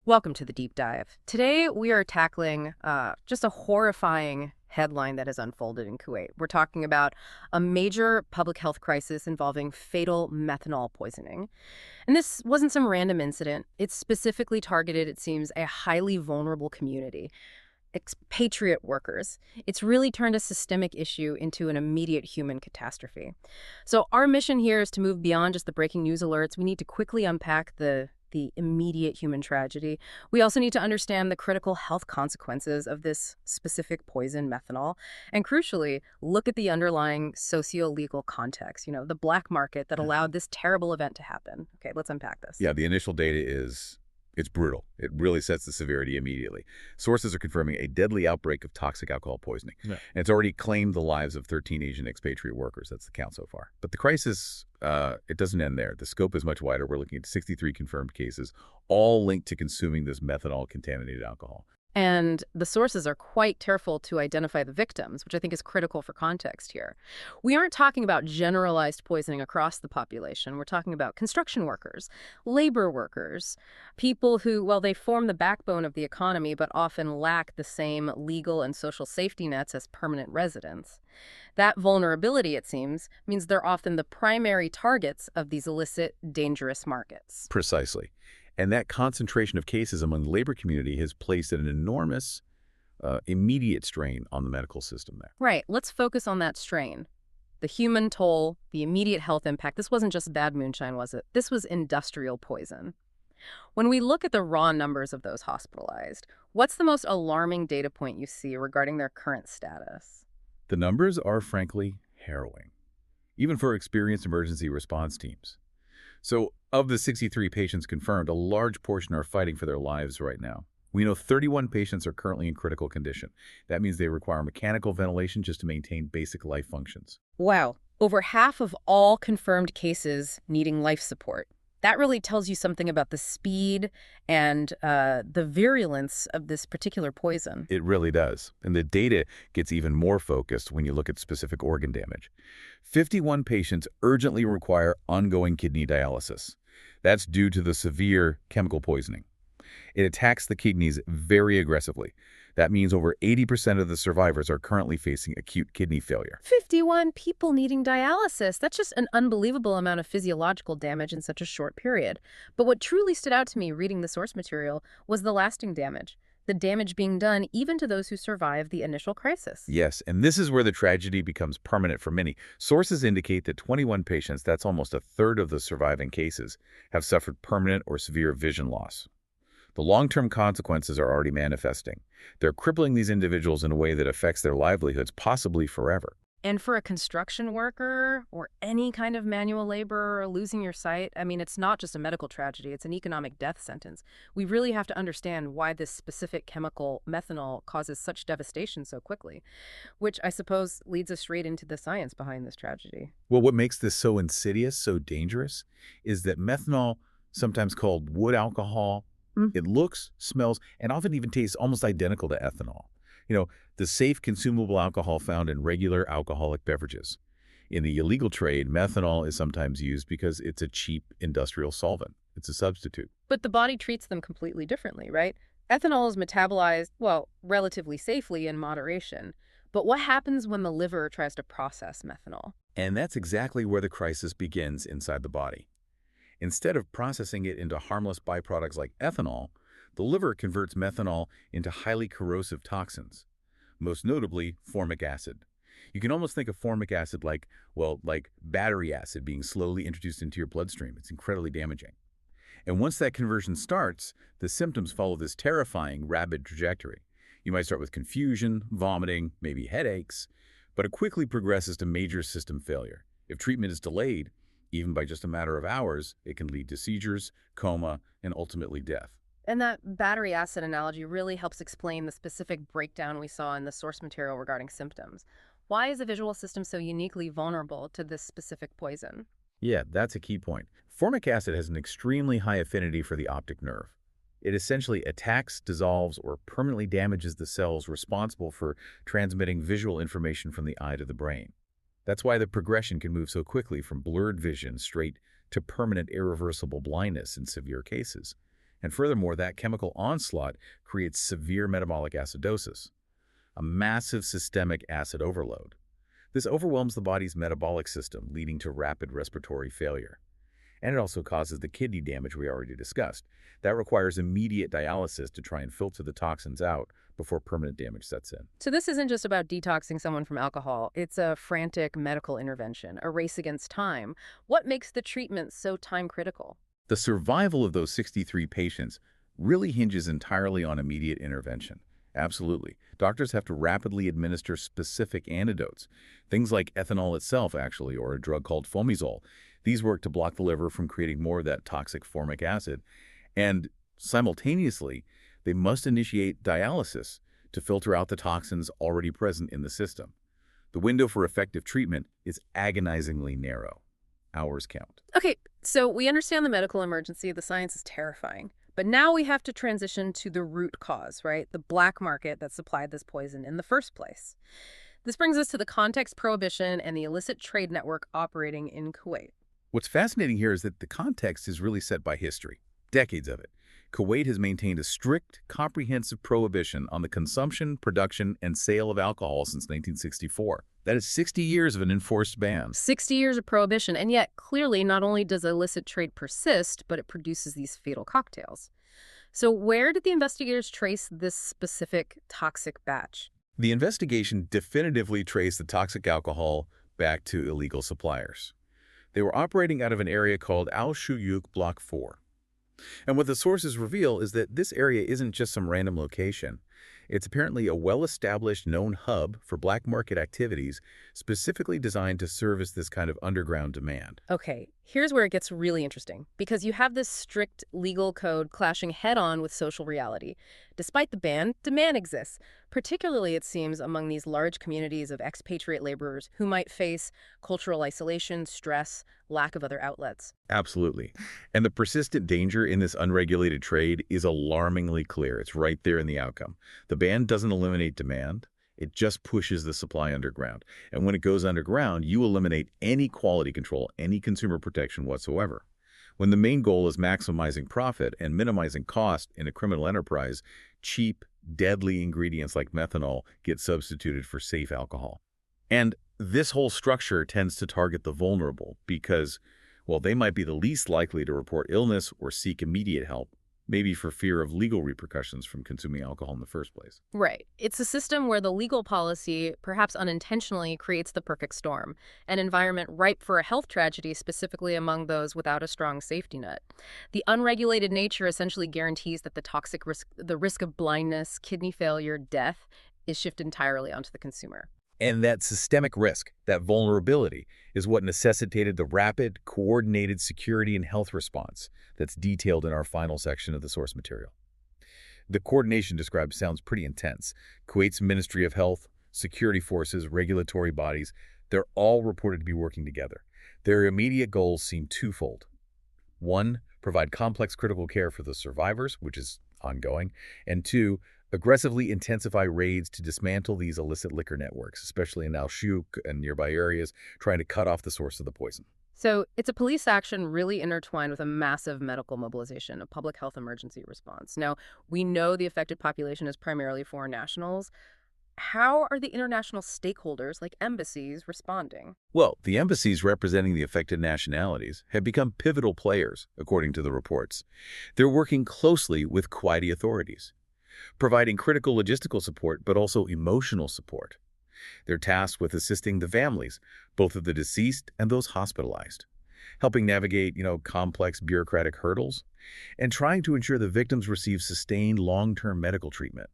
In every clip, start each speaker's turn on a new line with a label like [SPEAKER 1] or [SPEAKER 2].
[SPEAKER 1] Welcome to the deep dive. Today we are tackling just a horrifying headline that has unfolded in Kuwait. We're talking about a major public health crisis involving fatal methanol poisoning. And this wasn't some random incident. It's specifically targeted, it seems, a highly vulnerable community, expatriate workers. It's really turned a systemic issue into an immediate human catastrophe. So our mission here is to move beyond just the breaking news alerts. We need to quickly unpack the immediate human tragedy. We also need to understand the critical health consequences of this specific poison, methanol, and crucially, look at the underlying socio-legal context, the black market that allowed this terrible event to happen. Okay, let's unpack this.
[SPEAKER 2] Yeah, the initial data it's brutal. It really sets the severity immediately. Sources are confirming a deadly outbreak of toxic alcohol poisoning. Yeah. And it's already claimed the lives of 13 Asian expatriate workers. That's the count so far. But the crisis, it doesn't end there. The scope is much wider. We're looking at 63 confirmed cases, all linked to consuming this methanol-contaminated alcohol.
[SPEAKER 1] And the sources are quite careful to identify the victims, which I think is critical for context here. We aren't talking about generalized poisoning across the population. We're talking about construction workers, labor workers, people who, well, they form the backbone of the economy, but often lack the same legal and social safety nets as permanent residents. That vulnerability, it seems, means they're often the primary targets of these illicit, dangerous markets.
[SPEAKER 2] Precisely. And that concentration of cases among the labor community has placed an enormous, immediate strain on the medical system there.
[SPEAKER 1] Right. Let's focus on that strain. The human toll, the immediate health impact. This wasn't just bad moonshine, was it? This was industrial poison. When we look at the raw numbers of those hospitalized, what's the most alarming data point you see regarding their current status?
[SPEAKER 2] The numbers are, frankly, harrowing, even for experienced emergency response teams. So, of the 63 patients confirmed, a large portion are fighting for their lives right now. We know 31 patients are currently in critical condition. That means they require mechanical ventilation just to maintain basic life functions.
[SPEAKER 1] Wow. Over half of all confirmed cases needing life support. That really tells you something about the speed and the virulence of this particular poison.
[SPEAKER 2] It really does. And the data gets even more focused when you look at specific organ damage. 51 patients urgently require ongoing kidney dialysis. That's due to the severe chemical poisoning. It attacks the kidneys very aggressively. That means over 80% of the survivors are currently facing acute kidney failure.
[SPEAKER 1] 51 people needing dialysis. That's just an unbelievable amount of physiological damage in such a short period. But what truly stood out to me reading the source material was the lasting damage. The damage being done even to those who survived the initial crisis.
[SPEAKER 2] Yes, and this is where the tragedy becomes permanent for many. Sources indicate that 21 patients, that's almost a third of the surviving cases, have suffered permanent or severe vision loss. The long-term consequences are already manifesting. They're crippling these individuals in a way that affects their livelihoods, possibly forever.
[SPEAKER 1] And for a construction worker or any kind of manual labor, losing your sight, I mean, it's not just a medical tragedy, it's an economic death sentence. We really have to understand why this specific chemical, methanol, causes such devastation so quickly, which I suppose leads us straight into the science behind this tragedy.
[SPEAKER 2] Well, what makes this so insidious, so dangerous, is that methanol, sometimes called wood alcohol, it looks, smells, and often even tastes almost identical to ethanol. The safe consumable alcohol found in regular alcoholic beverages. In the illegal trade, methanol is sometimes used because it's a cheap industrial solvent. It's a substitute.
[SPEAKER 1] But the body treats them completely differently, right? Ethanol is metabolized, well, relatively safely in moderation. But what happens when the liver tries to process methanol?
[SPEAKER 2] And that's exactly where the crisis begins inside the body. Instead of processing it into harmless byproducts like ethanol, the liver converts methanol into highly corrosive toxins, most notably formic acid. You can almost think of formic acid like battery acid being slowly introduced into your bloodstream. It's incredibly damaging. And once that conversion starts, the symptoms follow this terrifying, rapid trajectory. You might start with confusion, vomiting, maybe headaches, but it quickly progresses to major system failure. If treatment is delayed, even by just a matter of hours, it can lead to seizures, coma, and ultimately death.
[SPEAKER 1] And that battery acid analogy really helps explain the specific breakdown we saw in the source material regarding symptoms. Why is the visual system so uniquely vulnerable to this specific poison?
[SPEAKER 2] Yeah, that's a key point. Formic acid has an extremely high affinity for the optic nerve. It essentially attacks, dissolves, or permanently damages the cells responsible for transmitting visual information from the eye to the brain. That's why the progression can move so quickly from blurred vision straight to permanent irreversible blindness in severe cases. And furthermore, that chemical onslaught creates severe metabolic acidosis, a massive systemic acid overload. This overwhelms the body's metabolic system, leading to rapid respiratory failure. And it also causes the kidney damage we already discussed. That requires immediate dialysis to try and filter the toxins out before permanent damage sets in.
[SPEAKER 1] So this isn't just about detoxing someone from alcohol. It's a frantic medical intervention, a race against time. What makes the treatment so time critical?
[SPEAKER 2] The survival of those 63 patients really hinges entirely on immediate intervention. Absolutely. Doctors have to rapidly administer specific antidotes, things like ethanol itself, actually, or a drug called fomazole. These work to block the liver from creating more of that toxic formic acid. And simultaneously, they must initiate dialysis to filter out the toxins already present in the system. The window for effective treatment is agonizingly narrow. Hours count.
[SPEAKER 1] Okay, so we understand the medical emergency. The science is terrifying. But now we have to transition to the root cause, right? The black market that supplied this poison in the first place. This brings us to the context prohibition and the illicit trade network operating in Kuwait.
[SPEAKER 2] What's fascinating here is that the context is really set by history, decades of it. Kuwait has maintained a strict, comprehensive prohibition on the consumption, production, and sale of alcohol since 1964. That is 60 years of an enforced ban.
[SPEAKER 1] 60 years of prohibition, and yet clearly not only does illicit trade persist, but it produces these fatal cocktails. So where did the investigators trace this specific toxic batch?
[SPEAKER 2] The investigation definitively traced the toxic alcohol back to illegal suppliers. They were operating out of an area called Al-Shuyuk Block 4. And what the sources reveal is that this area isn't just some random location. It's apparently a well-established known hub for black market activities specifically designed to service this kind of underground demand.
[SPEAKER 1] Okay, here's where it gets really interesting, because you have this strict legal code clashing head-on with social reality. Despite the ban, demand exists, particularly, it seems, among these large communities of expatriate laborers who might face cultural isolation, stress, lack of other outlets.
[SPEAKER 2] Absolutely. And the persistent danger in this unregulated trade is alarmingly clear. It's right there in the outcome. The ban doesn't eliminate demand. It just pushes the supply underground. And when it goes underground, you eliminate any quality control, any consumer protection whatsoever. When the main goal is maximizing profit and minimizing cost in a criminal enterprise, cheap, deadly ingredients like methanol get substituted for safe alcohol. And this whole structure tends to target the vulnerable because, well, they might be the least likely to report illness or seek immediate help, maybe for fear of legal repercussions from consuming alcohol in the first place.
[SPEAKER 1] Right. It's a system where the legal policy, perhaps unintentionally, creates the perfect storm, an environment ripe for a health tragedy, specifically among those without a strong safety net. The unregulated nature essentially guarantees that the risk of blindness, kidney failure, death, is shifted entirely onto the consumer.
[SPEAKER 2] And that systemic risk, that vulnerability, is what necessitated the rapid, coordinated security and health response that's detailed in our final section of the source material. The coordination described sounds pretty intense. Kuwait's Ministry of Health, security forces, regulatory bodies, they're all reported to be working together. Their immediate goals seem twofold. One, provide complex critical care for the survivors, which is ongoing, and two, aggressively intensify raids to dismantle these illicit liquor networks, especially in Al-Shuyuk and nearby areas, trying to cut off the source of the poison.
[SPEAKER 1] So it's a police action really intertwined with a massive medical mobilization, a public health emergency response. Now, we know the affected population is primarily foreign nationals. How are the international stakeholders, like embassies, responding?
[SPEAKER 2] Well, the embassies representing the affected nationalities have become pivotal players, according to the reports. They're working closely with Kuwaiti authorities, providing critical logistical support, but also emotional support. They're tasked with assisting the families, both of the deceased and those hospitalized, helping navigate, complex bureaucratic hurdles, and trying to ensure the victims receive sustained long-term medical treatment,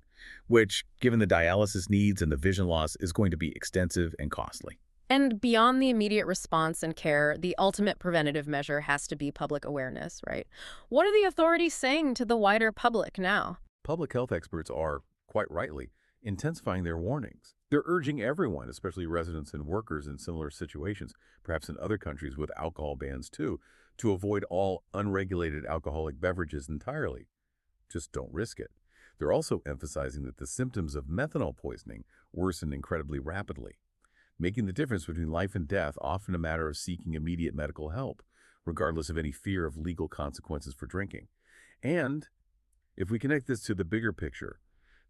[SPEAKER 2] which, given the dialysis needs and the vision loss, is going to be extensive and costly.
[SPEAKER 1] And beyond the immediate response and care, the ultimate preventative measure has to be public awareness, right? What are the authorities saying to the wider public now?
[SPEAKER 2] Public health experts are, quite rightly, intensifying their warnings. They're urging everyone, especially residents and workers in similar situations, perhaps in other countries with alcohol bans too, to avoid all unregulated alcoholic beverages entirely. Just don't risk it. They're also emphasizing that the symptoms of methanol poisoning worsen incredibly rapidly, making the difference between life and death often a matter of seeking immediate medical help, regardless of any fear of legal consequences for drinking. And If we connect this to the bigger picture,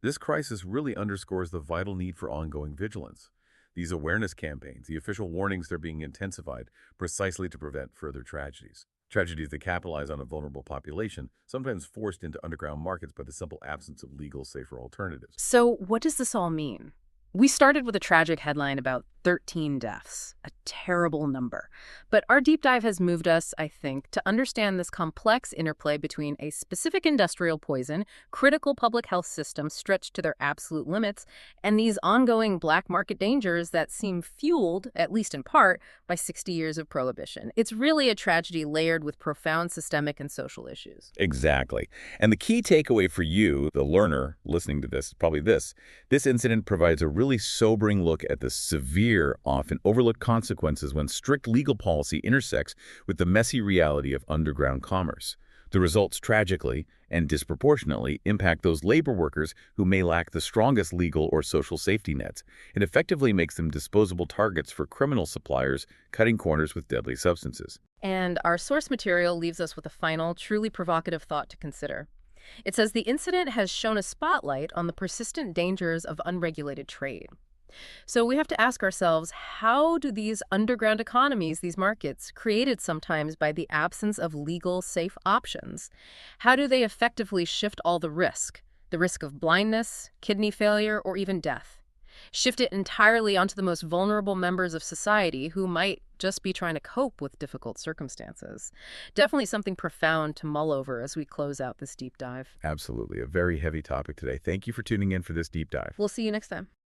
[SPEAKER 2] this crisis really underscores the vital need for ongoing vigilance. These awareness campaigns, the official warnings, they're being intensified precisely to prevent further tragedies. Tragedies that capitalize on a vulnerable population, sometimes forced into underground markets by the simple absence of legal, safer alternatives.
[SPEAKER 1] So what does this all mean? We started with a tragic headline about 13 deaths, a terrible number. But our deep dive has moved us, I think, to understand this complex interplay between a specific industrial poison, critical public health systems stretched to their absolute limits, and these ongoing black market dangers that seem fueled, at least in part, by 60 years of prohibition. It's really a tragedy layered with profound systemic and social issues.
[SPEAKER 2] Exactly. And the key takeaway for you, the learner listening to this, is probably this. This incident provides a really sobering look at the severe, often overlooked consequences when strict legal policy intersects with the messy reality of underground commerce. The results tragically and disproportionately impact those labor workers who may lack the strongest legal or social safety nets. It effectively makes them disposable targets for criminal suppliers cutting corners with deadly substances.
[SPEAKER 1] And our source material leaves us with a final, truly provocative thought to consider. It says the incident has shown a spotlight on the persistent dangers of unregulated trade. So we have to ask ourselves, how do these underground economies, these markets, created sometimes by the absence of legal, safe options, how do they effectively shift all the risk of blindness, kidney failure, or even death? Shift it entirely onto the most vulnerable members of society who might just be trying to cope with difficult circumstances. Definitely something profound to mull over as we close out this deep dive.
[SPEAKER 2] Absolutely. A very heavy topic today. Thank you for tuning in for this deep dive.
[SPEAKER 1] We'll see you next time.